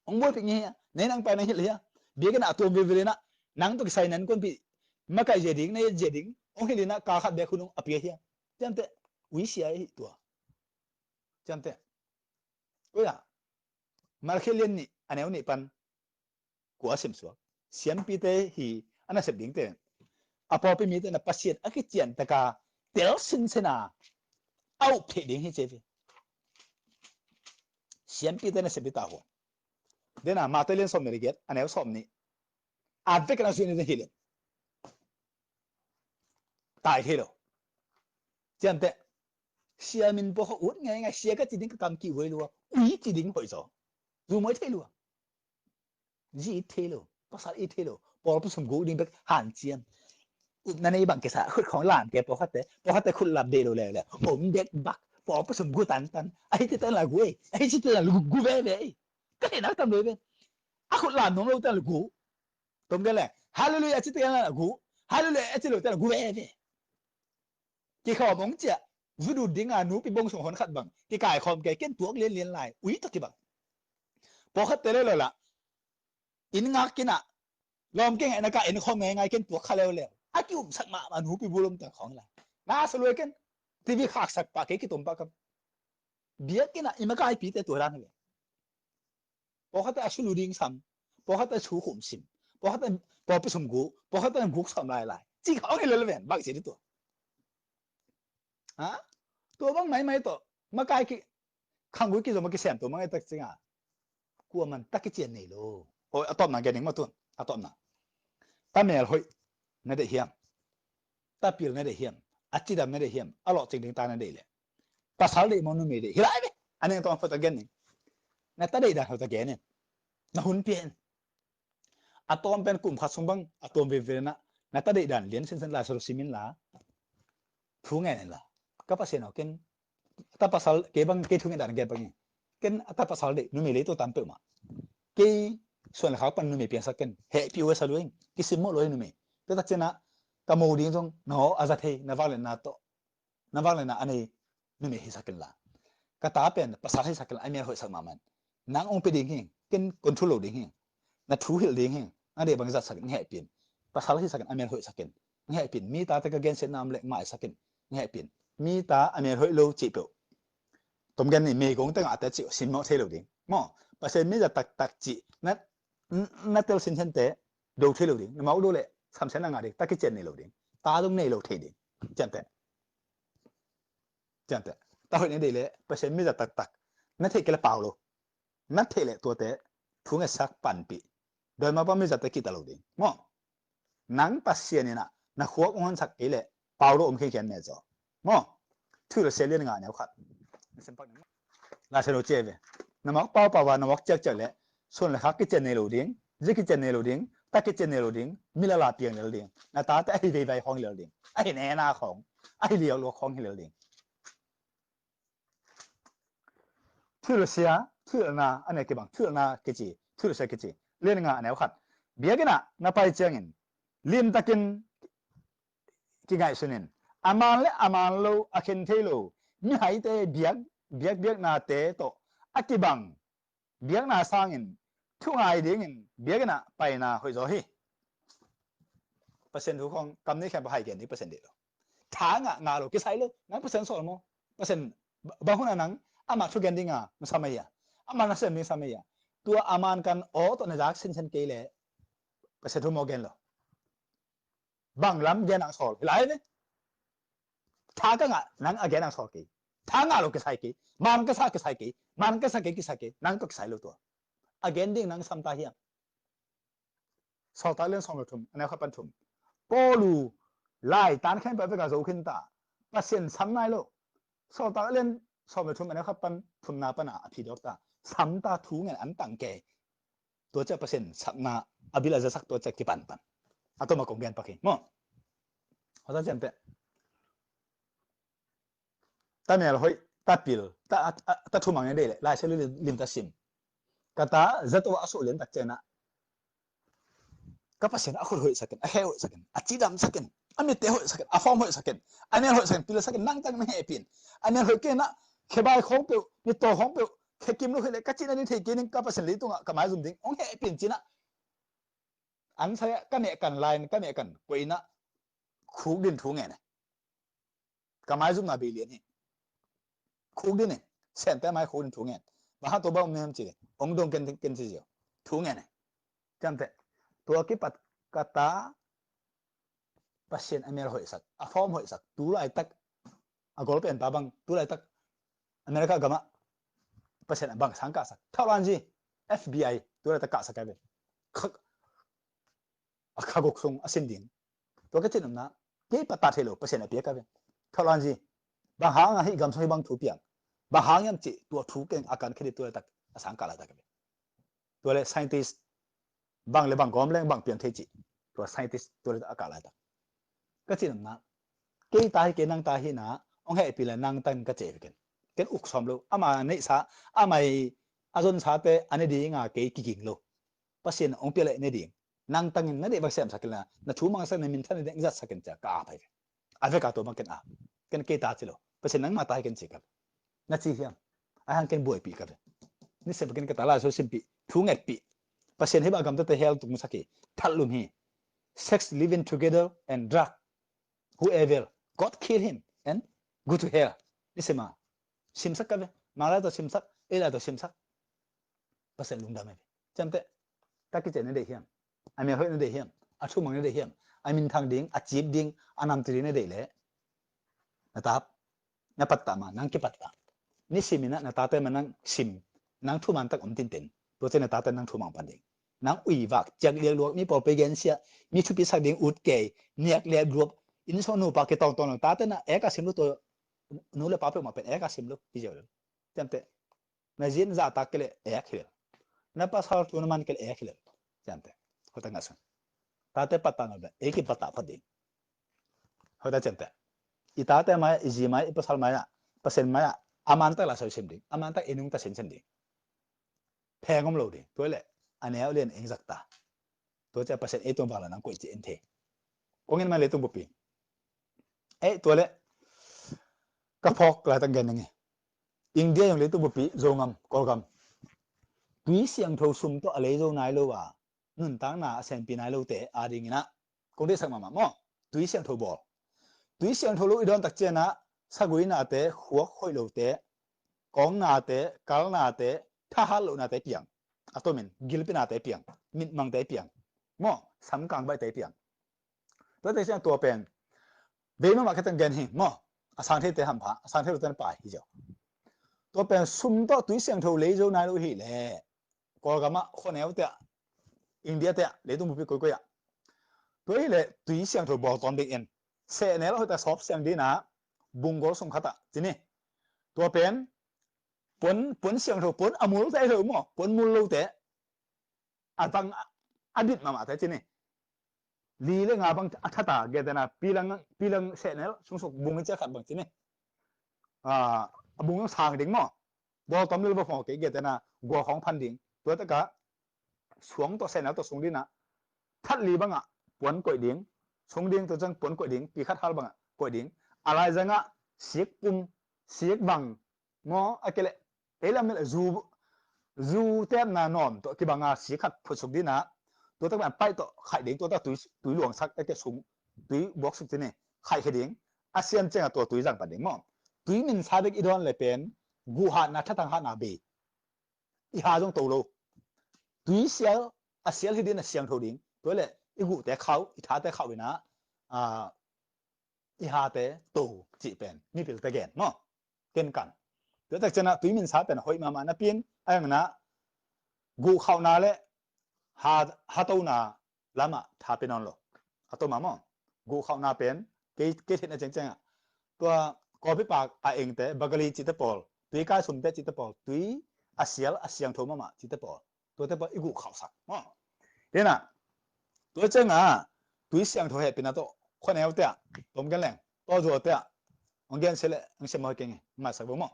ong bo pe nge ya nei nang pa na hel ya be ke na to be be na nang to sai nan kon pi ma kai je ding nei je ding ong hel na ka khat be khunung a pe ya jam te wi sia hi to jam te ko ya mal khelen ni aneu ni pan của sim suak siam pi te hi ana se ding te apo pe mi te na pasien a ki chian ta ka tel sin sena au phe ding hi che vi siam pi te na se bi ta ho de na ma te len som ne get anel som ni a ve ka na su ni hi le tai he lo chian te sia min bo ho ut ngai ngai sia ka chi ding ka kam ki hoi lo ui chi ding hoi so du moi the lo ji the lo pa sa i the lo por pu sum go ding bek han chianนั่นไอ้บังเกษาขุดของหลานแกพอเขาแต่ขุดหลับเดโรเลยผมเด็กบักพอผสมกูตันไอ้ที่ตั้งหลักกูไอ้ที่ตั้งหลักกูเว้ยก็เห็นนักทำเลยเป็นอ่ะขุดหลานน้องเราตั้งหลักกูตรงกันแหละฮาเลลูยาที่ตั้งหลักกูฮาเลลูยาที่เราตั้งหลักกูเว้ยกี่ข้อมองเจ้าวูดูดิ้งอ่ะนูปีบงส่งคนขัดบังกี่กายคอมแกเก้นตัวเลี้ยนลายอุ้ยตะกี้บังพอเขาเตะเลยล่ะอินงักกินอ่ะลอมเก่งไอ้นักการเอ็นคอมไงเก้นตัวเขาเร็วอากิวสักมาหนูปีบุลมต่างของอะไรน่าสลวยกันทีวีขากสักปากกี่ตุ่มปากกับเบียกินอ่ะอีมันก็ไอปีแต่ตัวร้านเลยพอเขาแต่ชูลูดิ้งซ้ำพอเขาแต่ชูขุมซิมพอเขาแต่พอไปสมกูพอเขาแต่กุกซ้ำลายจีเขาให้เลยเลยบักเสียตัวฮะตัวบ้างไหมตัวมาไกลกี่ขังกุกี่ตัวมากี่แสนตัวมาไอ้ตักจริงอ่ะกลัวมันตักกี่เจียนนี่โลโอ้ยอะตอมนั่งแกนิ่งมาตัวอะตอมนั่งตาเมลหอยนั่นเดียมตาปิลนั่นเดียมอัจฉริยะนั่นเดียมอร่อยจริงๆตานั่นเดียเลยภาษาเดียมันนู่นไม่ได้ฮิลายไปอันนี้ต้องฟังตะเกียนนี่นั่นตาเดียดฟังตะเกียนนี่นั่นหุ่นเปลี่ยนอะตอมเป็นกลุ่มขัดสมบังอะตอมเวเวนะนั่นตาเดียดเลี้ยนเส้นลายสรุปซิมินละผู้ไงนี่ล่ะก็ภาษาเนาะกัน ta pasal ke bang ke thung dan ke bang ken ta pasal de nu me le to tam pe ma keส่วนเขาปันnu me pian saken he pi we sa luing ki sim mo loi nu me to ta chena ka mo ding jong no aza the na wale na to na wale na ani nu me hi saken la ka ta pen pasal hi saken ai me ho sak ma man nang ong pe ding hin ken control lo ding hin na thu hil ding hin ade bang za saken he pin pasal hi saken ai me ho saken he pin mi ta ta ka gen se nam le mai saken he pin mi ta ai me ho lo chi pe tom gen ni me gong ta nga ta chi sim mo the lo ding mo pa se mi za tak chi na tel sin chen te do the lo ding na mau do le sam chen na nga de ta ki chen ni lo ding ta dong nei lo the ding chen te ta ho ni de le pa se mi za tak na the ke la pao lo na the le to te thu nga sak pan pi doi ma pa mi za ta ki ta lo ding mo nang pasien ni na khuak on sak ke le pao lo om ke ken ne zo mo thu lo se le nga nya khat là sẽ chơi về nằm móc bao và nằm móc chắc lẽ xuân là khác cái chân này lầu điếng dưới cái chân này lầu điếng ta cái chân này lầu điếng mi là tiền lầu điếng là ta tại ai về hoang lầu điếng ai nè naของai liều lùa hoang lầu điếng thứ là xia thứ là na anh này cái bằng thứ là na cái gì thứ là sao cái gì liên ngã này khát biết cái na phải chăng liên ta kinh cái ngày xuân aman lâu akin thế lâu như hai thế biết na thế to akibang biếng na sangin thu ngai dingin biếng na pai na hoi zo hi percent thu khong kam ni khan ba hai gen ni percent de lo tha nga lo ki sai lo nang percent so mo percent ba huna nang ama thu gen dinga ma samaya ama na sem ni samaya tua aman kan o to na jak sin chen ke le percent thu mo gen lo bang lam gen ang sol lai ne tha ka nga nang again ang sol ke tha nga lo ki sai ke man ka sa ki sai ke man ka sa ke ki sai ke nang to ki sai lo to again ding nang sam ta hiam sau ta lên xong rồi thùng anh em khắp ban thùng polu lại tán khen bởi với cả dấu khen ta và xin sắm này lộ sau ta lên xong rồi thùng anh em khắp ban thùng na ban à thì đó ta sắm ta thú ngày ăn tặng kềตัวจะเปอร์เซ็นต์สักนาอภิลาจะสักตัวจะกี่ปันอัตมาคงเรียนปะกี้มั้งเขาจะเจนเตะตาเนี่ยเราเฮ้ยตาปิลตาทุ่มมันยังได้เลยลายเชลิลิมตาซิมกตาจะตัวอสุเรียนตักเจนะก็pasien aku hoi saken a hoi saken a chidam saken a mi te hoi saken a form hoi saken a ne hoi saken pila saken nang tang me pin a ne hoi ke na ke bai khong pe ni to khong pe ke kim lo hele ka chin ani the ke ning ka pasien li tunga ka mai zum ding ong he pin china an sa ka ne kan line ka ne kan koina khu din thu nge ne ka mai zum na bi lian hi khu din ne sen ta mai khu din thu nge ba ha to ba me ham chi ong dong ken chi jo thu nge ne cham teตัวกิปัดกตาpasien Amerika hoi sak a form hoi sak tu lai tak a gol pen ta bang tu lai tak Amerika gama pasien bang sangka sak thawan ji FBI tu lai tak ka sak ka be a khagok sung asin ding to ka chin na ke pata thelo pasien a pe ka be thawan ji ba hang a hi gam soi bang thu piang ba hang yam chi tu thu ken akan khri tu lai tak asangka la tak be tu lai scientist bang le bang gom le bang pian the chi to scientist to le akala ta ka chin na ke ta ke nang ta hi na ong he pi le nang tan ka che ken uk som lo ama nei sa amai azon sa te ane di nga ke ki king lo pasien ong pe le ne di nang tang na de ba sem sakila na thu mang sa ne min than de za saken cha ka pai ave ka to bang ken a ken ke ta chi lo pasien nang ma ta ken chi ka na chi hiam a hang ken buai pi ka ni se ken ka ta la so sim pi thu nget pi pasien hi ba gam ta hel tung saki thalum hi sex living together and drug whoever God kill him and go to hell isema simsak ka be mala to simsak ela to simsak pasien lung da me chamte ta ki chen ne de hiam ame hoi ne de hiam a thu mang ne de hiam I mean thang ding a chip ding anam tri ne de le na tap na patta ma nang ki patta ni simina na ta te manang sim nang thu man tak om tin tenตัวเจนตาแต่นั่งทุ่มปันเองนั่งอุยวักจากเรียลวกมีปอไปเกนเสียมีชุดพิสักเด้งอุดเกยเนียกเรียรวบอินโซนูปากเกตองตาแต่น่ะเอกสิมลุตัวนู้นเลยป้าไปมาเป็นเอกสิมลุพี่เจ้าเลยจำเตะนาจินจะตักเลยเอกเลยนับภาษาตัวนั้นมันก็เอกเลยจำเตะเขาตั้งกันตาแต่ปัตตานั่นเลยเอกิปัตตาพอดีเขาตั้งจำเตะอีตาแต่มาอีจีมาอีภาษามาอ่ะภาษามาอ่ะ อามันตะละเสียมดิอามันตะเอนุงตะเซนเซนดิแพงก็ไม่รู้ดิตัวเละอันนี้เอาเรียนเองสักตาตัวจะเปอร์เซ็นต์เอตัวบาลานังกุยจีเอ็นเทก็เงินมาเลยตัวบุปผีตัวเละกระพอกลายตั้งเงินยังไงอินเดียยังเลยตัวบุปผีโจงามกอลกามวิเสียงทูซุ่มตัวอะไรโจนายโลว่านุ่นตั้งหน้าเซนปีนายโลเตะอาดิงินะคงได้สักมามั่งวิเสียงทูบอลวิเสียงทูลูอีดอนตักเจนะสักวินาเตะหัวค่อยโลเตะกองนาเตะกาลนาเตะท่าฮัลโลนาเตะเปียงอัตโตมินกิลปินาเตะเปียงมิดมังเตะเปียงมั่งสำคัญใบเตะเปียงตัวเตะเสียงตัวเป็นเบย์มาแค่ตั้งเงินหิมั่งสังเทเตะหันผาสังเทโลเตะป่ายฮิจตัวเป็นซุ่มตัววิเสียงทูเลยโจนายโลฮิเล่ก็กำมาคนเอวเตะอินเดียเตะเลยต้องบุปผีกุยตัวนี้เลยวิเสียงทูบอกตอนเด็กเอ็นเสเนี่ยเราจะสอบเสียงดีนะบุงโกสงขตะจีนี่ตัวเป็นปนเสียงทูปนอมูลเตะเลยมั้งปนมูลเตะตั้งอดีตมาแต่จีนี่ลีเลยงาบังอัฐตาเกตนะปีลังเสเนี่ยสงสกบุงเจ้าขัดบังจีนี่บุงต้องสางดิ่งมั้งบอกตอนนี้เราบอกเกตนะกัวของพันดิ่งตัวตะกะสวงตัวเสเนี่ยตัวสงดีนะทัดลีบังปนกวยดิ่งสงดิ่งตัวจังปนกวยดิ่งปีขัดฮัลบังกวยดิ่งอะไรจังเสียกปุ่มเสียกบังง้ออะไรเลยแล้วมันจูเต็มนานอมตัวที่บังเสียขัดผสมดีนะตัวตั้งแต่ไปตัวไข่ดิ่งตัวตั้งตุยหลวงสักไอ้แกสูงตุยบวกสุดที่นี่ไข่ดิ่งอาเซียนเจ้าตัวตุยจังปัดดิ่งมั้งตุยมินซาเด็กอีดอนเลยเป็นกูหานาทัดทางหานาเบอีหาจงโตโลตุยเสียอาเซียนที่ดินเสียงทุดิ่งตัวเลยอีกูแต่เขาอีท้าแต่เขาไปนะอีหาแต่โตจีเป็นนี่เป็นตะแกนมั้งเกินกันเดี๋ยวแต่เจ้าหน้าตุยมินซาเป็นหอยมานะเปลี่ยนไอ้เงี้ยนะกูเข้านาเลยหาตัวนาลามาท้าเป็นนอนหรอกอัตโนมัติกูเข้านาเป็นเกยเห็นอะไรจังตัวกอพิปากเองแต่บักลีจิตตปอลตุยกายสมเด็จจิตตปอลตุยอาเซียงโทมาจิตตปอลตัวแต่ปออีกูเข้าสักเดี๋ยวนะตัวจังตุยเสียงโทเหตุเป็นตัวคนเอวเตะตมกันแรงตัวจัวเตะองเกนเสร็จองเสมาเก่งมาสักบ่มั้ง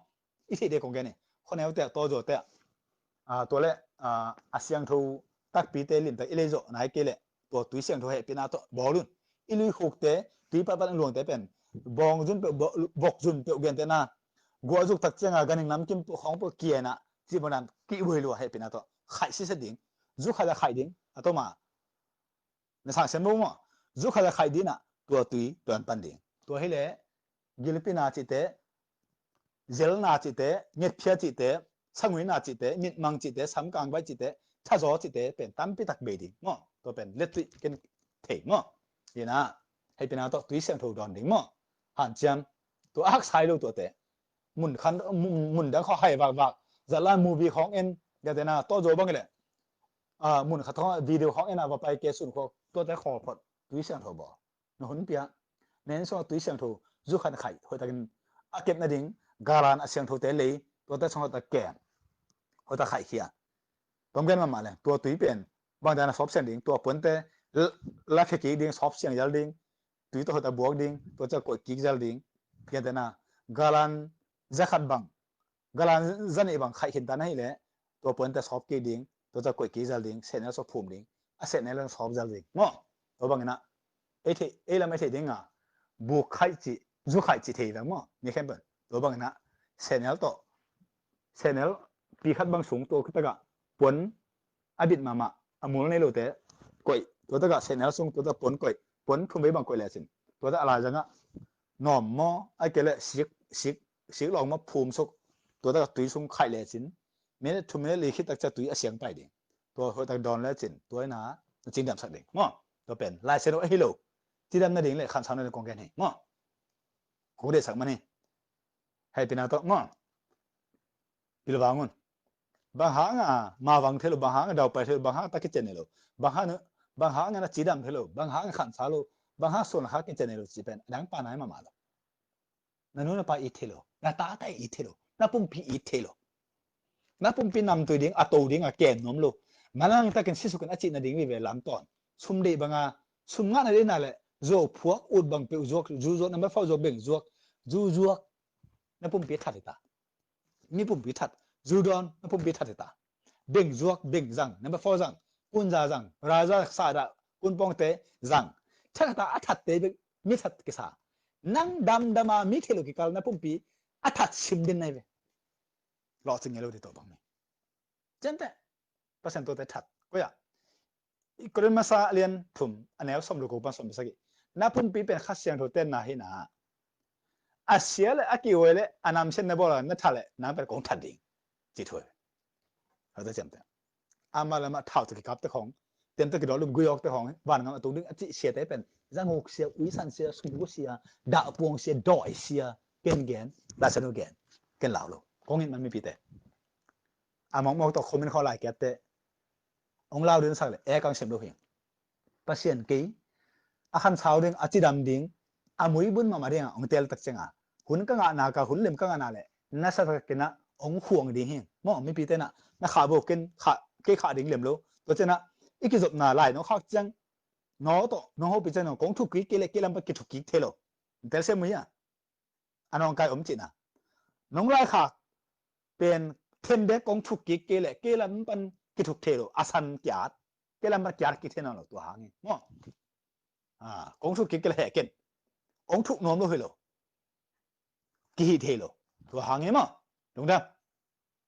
อีที่เด็กองเกนนี่คนเอวเตะตัวจัวเตะตัวเล่อาเซียงโทตักปีเตลินแต่อิเลโจนายเกล่ตัวตุยเสียงโทเหตุเป็นตัวบอลลุนอิลุยหกเตะตุยปัดหลวงเตะเป็นบองจุนเปบกจุนเปเกนเตนะกัวจุกตักเจงกันน้ำกิมของพวกเกียนะที่บนนั้นกี่เวลัวเหตุเป็นตัวไข่ซิสดิ่งจุกขยะไข่ดิ่งตัวมาในทางเสมอมั้งจุกขยะไข่ดิ่งตัวตุยตัวปันดิ่งตัวเฮเล่กิลปินาจิเตเจลนาจิเตเงียบเพียจิเตสังวินาจิเตมิดมังจิเตสำกังไว้จิเตถ้าจอจิเตเป็นตั้มปิตักเบดิงมั้งตัวเป็นเล็ดติกันเถมั้งยี่นะให้เป็นตัวตุยเสียงถูกดอนดิ่งมั้งหันเจียนตัวอักไซโลตัวเตมุนคันมุนเดี๋ยวเขาให้วักจะล่ามูวีของเอ็นเดี๋ยวนะตัวโจบ้างเลยมุนขัดท้องวิดีโอของเอ็นว่าไปเกสุนเขาตัวแต่ขอพอดตุยเสียงถูกบ่นหุ่นเปียเน้นส่วนตุยเสียงถูกจุขันไข่หัวตะกินเก็บนาดิ่งการันเสียงถูกเตเลยตัวแต่ช่องตะแก่หัวตะไข่เขียตรงกันมาเลยตัวตุยเป็นบางแต่นะสอบเสียงดิ่งตัวปนแต่ลักขกี้ดิ่งสอบเสียงยัลดิ่งตุยตัวหัวตะบวกดิ่งตัวจะกดกิ๊กยัลดิ่งเพียงแต่นะการันจะขัดบังการันจะนี่บังไข่เห็นตาให้เลยตัวปนแต่สอบกี้ดิ่งตัวจะกดกิ๊กยัลดิ่งเสร็จแล้วสอบภูมิดิ่งเสร็จแล้วสอบยัลดิ่งมั้งตัวบางนะแล้วไม่เท่ดิ่งบุกไข่จีจุไข่จีเทียงมั้งนี่แค่เป็นตัวบางนะเสร็จแล้วปีขัดบางสูงตัวขึ้นตะกะปนอดีตมาอมูลในโลเตกวยตัวตะกะเสร็จแล้วสูงตัวตะปนกวยปนทุ่มไปบางกวยแล้วสิตัวตะอะไรจังหน่อมมอไอ้เกล็ดสิกลองมาภูมิสุกตัวตะกะตุยสูงไข่แล้วสิเมื่อทุ่มเมื่อลีคิดตะจะตุยเสียงไปดิตัวหัวตะดอนแล้วสิตัวนะจริงดำสักดิมั้งตัวเป็นลายเซโนไอ้ฮิโลที่ดำนั่นเองเลยขันสาวในกองแกนให้มั้งกูได้สักมันนี่ให้เป็นตัวมั้งพิลบางคนบางหางมาวังเทลบางหางดาวไปเทลบางหางตะกิจเจนเนลบางหางนะจีดำเทลบางหางขันสาวโลบางหางส่วนหางกิจเจนเนลจีเป็นดังปานายมาแล้วนั่นนู่นไปอีเทลน่าตาแต่อีเทลน่าปุ่มพีอีเทลน่าปุ่มพีนำตัวดิ่งอัตโตดิ่งแกนน้มโลมันนั่งตะกินสิสุกันอาจินดิ่งวิเวลามตอนซุ่มเดบังซุ่มงานอะไรนั่นแหละโจพวกอุดบังเปียวจวกจูจวกนั่นไม่ฟ้าจวกเบ่งจวกจูจวกนั่นปุ่มพีขัดตา มีปุ่มพิทัดจูดอนมีปุ่มพิทัดตาเบ่งจวกเบ่งจังนับฟอจังกุนจาจังราจาซาดากุนปองเตจังถ้าตาอัฐเตเบมิทัดกิสานังดำดามามิเทโลกิกาลนับปุ่มปีอัฐชิมดินในเวรอจึงเงาดีตัวบังนี่เจนเตภาษาตัวเตทัดก็อย่าอีกเรื่องมาซาเลียนทุ่มอันนี้เอาสมลูกปันสมสักินับปุ่มปีเป็นข้าเสียงตัวเต้นนาหินาอาเซียเลยอากิวเลยอันนั้นเช่นนับว่านัททะเลนับเป็นกองทัพดิ่งจิตหัวเราจะจำเตอามาแล้วมาท่าตะกี้กับตะของเต็มตะกี้ดอลลุ่มกุยออกตะของวันงั้นตัวนึงจิเสียแต่เป็นจังหกเสียวิสันเสียสุกุเสียดาบวงเสียดอยเสียเกนเกนลาสนุเกนเกนเหล่าโลกองเงินมันไม่ปีแต่อามองตัวคนเป็นข้อหลายแก่แต่องเล่าเรื่องสักเลยกังเสียมโลหิงปัศยันกี้อาคันชาวเรื่องอาจิดำดิ่งอามุยบุญมาเรื่ององเตลตักเจงหุ่นก็งานนากับหุ่นเล่มก็งานนาเลยน่าสักกินนะองห่วงดิ่งหิงมองไม่ปีแต่น่ะน่าขาบกินขาเกี่ยขาดิ่งเล่มโลตัวเจนะอีกจุดน่าไล่น้องข้าจังน้องโตน้องเขาไปเจอน้องกงทุกกี้เกลี่ยมันกิทุกกี้เทโลเตลเซมุยอ่ะอันน้องกายจินะน้องไล่ขาเป็นเทนเด็กกงทุกกี้เกลี่ยมันเป็นกิทุกเทโลอาสันกียร์เกลี่ยมันกียร์กิเทนเอาตัวหางงี้มั้งกงทุกกี้เกลี่ยเก่งกงทุกน้องโลเหรอกี่เทโลตัวหางงี้มั้งถูกไหม